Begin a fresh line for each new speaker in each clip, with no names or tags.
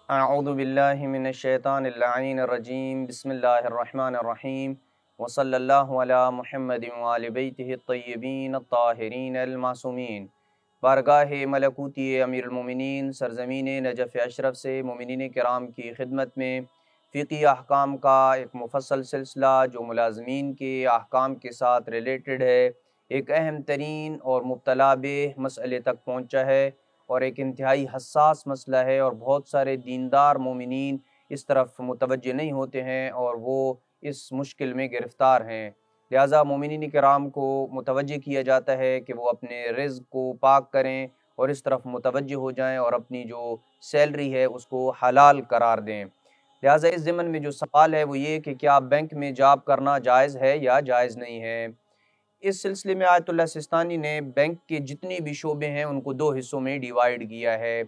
اعوذ باللہ من الشیطان اللعین الرجیم بسم اللہ الرحمن الرحیم وصلی اللہ علی محمد وآل بیتہ الطیبین الطاہرین المعصومین۔ بارگاہ ملکوتی امیر المومنین سرزمین نجف اشرف سے مومنین کرام کی خدمت میں فقہی احکام کا ایک مفصل سلسلہ جو ملازمین کے احکام کے ساتھ ریلیٹڈ ہے، ایک اہم ترین اور مبتلا بہ مسئلے تک پہنچا ہے اور ایک انتہائی حساس مسئلہ ہے، اور بہت سارے دیندار مومنین اس طرف متوجہ نہیں ہوتے ہیں اور وہ اس مشکل میں گرفتار ہیں۔ لہٰذا مومنین کرام کو متوجہ کیا جاتا ہے کہ وہ اپنے رزق کو پاک کریں اور اس طرف متوجہ ہو جائیں اور اپنی جو سیلری ہے اس کو حلال قرار دیں۔ لہٰذا اس ضمن میں جو سوال ہے وہ یہ کہ کیا بینک میں جاب کرنا جائز ہے یا جائز نہیں ہے۔ اس سلسلے میں آیت اللہ سستانی نے بینک کے جتنے بھی شعبے ہیں ان کو دو حصوں میں ڈیوائیڈ کیا ہے۔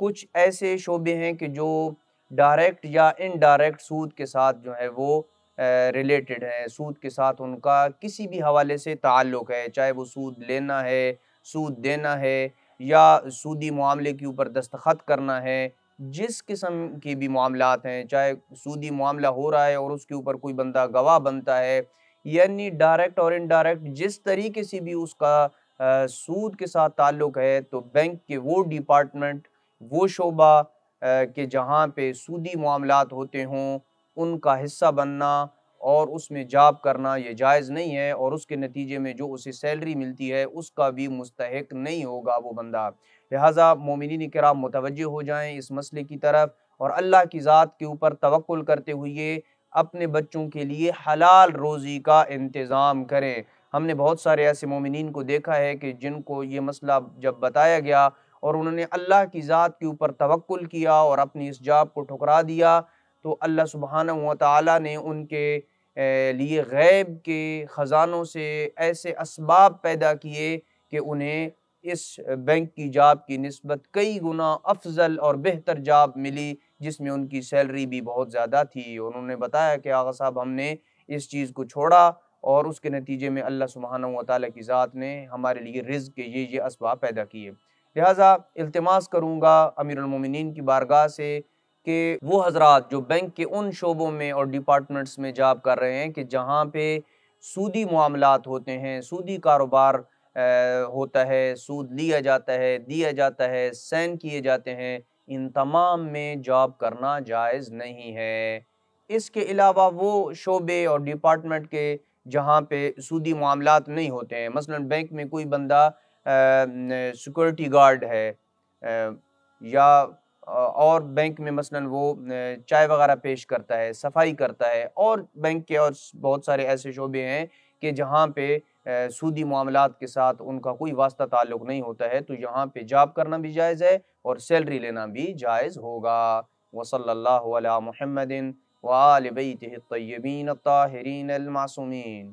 کچھ ایسے شعبے ہیں کہ جو ڈائریکٹ یا انڈائریکٹ سود کے ساتھ جو ہے وہ ریلیٹڈ ہیں، سود کے ساتھ ان کا کسی بھی حوالے سے تعلق ہے، چاہے وہ سود لینا ہے، سود دینا ہے یا سودی معاملے کے اوپر دستخط کرنا ہے۔ جس قسم کی بھی معاملات ہیں، چاہے سودی معاملہ ہو رہا ہے اور اس کے اوپر کوئی بندہ گواہ بنتا ہے، یعنی ڈائریکٹ اور انڈائریکٹ جس طریقے سے بھی اس کا سود کے ساتھ تعلق ہے، تو بینک کے وہ ڈپارٹمنٹ، وہ شعبہ کہ جہاں پہ سودی معاملات ہوتے ہوں، ان کا حصہ بننا اور اس میں جاب کرنا یہ جائز نہیں ہے، اور اس کے نتیجے میں جو اسے سیلری ملتی ہے اس کا بھی مستحق نہیں ہوگا وہ بندہ۔ لہٰذا مومنین کرام متوجہ ہو جائیں اس مسئلے کی طرف اور اللہ کی ذات کے اوپر توکل کرتے ہوئے اپنے بچوں کے لیے حلال روزی کا انتظام کریں۔ ہم نے بہت سارے ایسے مومنین کو دیکھا ہے کہ جن کو یہ مسئلہ جب بتایا گیا اور انہوں نے اللہ کی ذات کے اوپر توکل کیا اور اپنی اس جاب کو ٹھکرا دیا، تو اللہ سبحانہ و تعالیٰ نے ان کے لیے غیب کے خزانوں سے ایسے اسباب پیدا کیے کہ انہیں اس بینک کی جاب کی نسبت کئی گنا افضل اور بہتر جاب ملی، جس میں ان کی سیلری بھی بہت زیادہ تھی۔ انہوں نے بتایا کہ آغا صاحب ہم نے اس چیز کو چھوڑا اور اس کے نتیجے میں اللہ سبحانہ و تعالیٰ کی ذات نے ہمارے لیے رزق کے یہ اسباب پیدا کیے۔ لہٰذا التماس کروں گا امیر المومنین کی بارگاہ سے کہ وہ حضرات جو بینک کے ان شعبوں میں اور ڈپارٹمنٹس میں جاب کر رہے ہیں کہ جہاں پہ سودی معاملات ہوتے ہیں، سودی کاروبار ہوتا ہے، سود لیا جاتا ہے، دیا جاتا ہے، سین کیے جاتے ہیں، ان تمام میں جاب کرنا جائز نہیں ہے۔ اس کے علاوہ وہ شعبے اور ڈپارٹمنٹ کے جہاں پہ سودی معاملات نہیں ہوتے ہیں، مثلا بینک میں کوئی بندہ سیکورٹی گارڈ ہے یا اور بینک میں مثلا وہ چائے وغیرہ پیش کرتا ہے، صفائی کرتا ہے، اور بینک کے اور بہت سارے ایسے شعبے ہیں کہ جہاں پہ سودی معاملات کے ساتھ ان کا کوئی واسطہ تعلق نہیں ہوتا ہے، تو یہاں پہ جاب کرنا بھی جائز ہے اور سیلری لینا بھی جائز ہوگا۔ وصلی اللہ علی محمد وآل بیتہ الطیبین الطاہرین المعصومین۔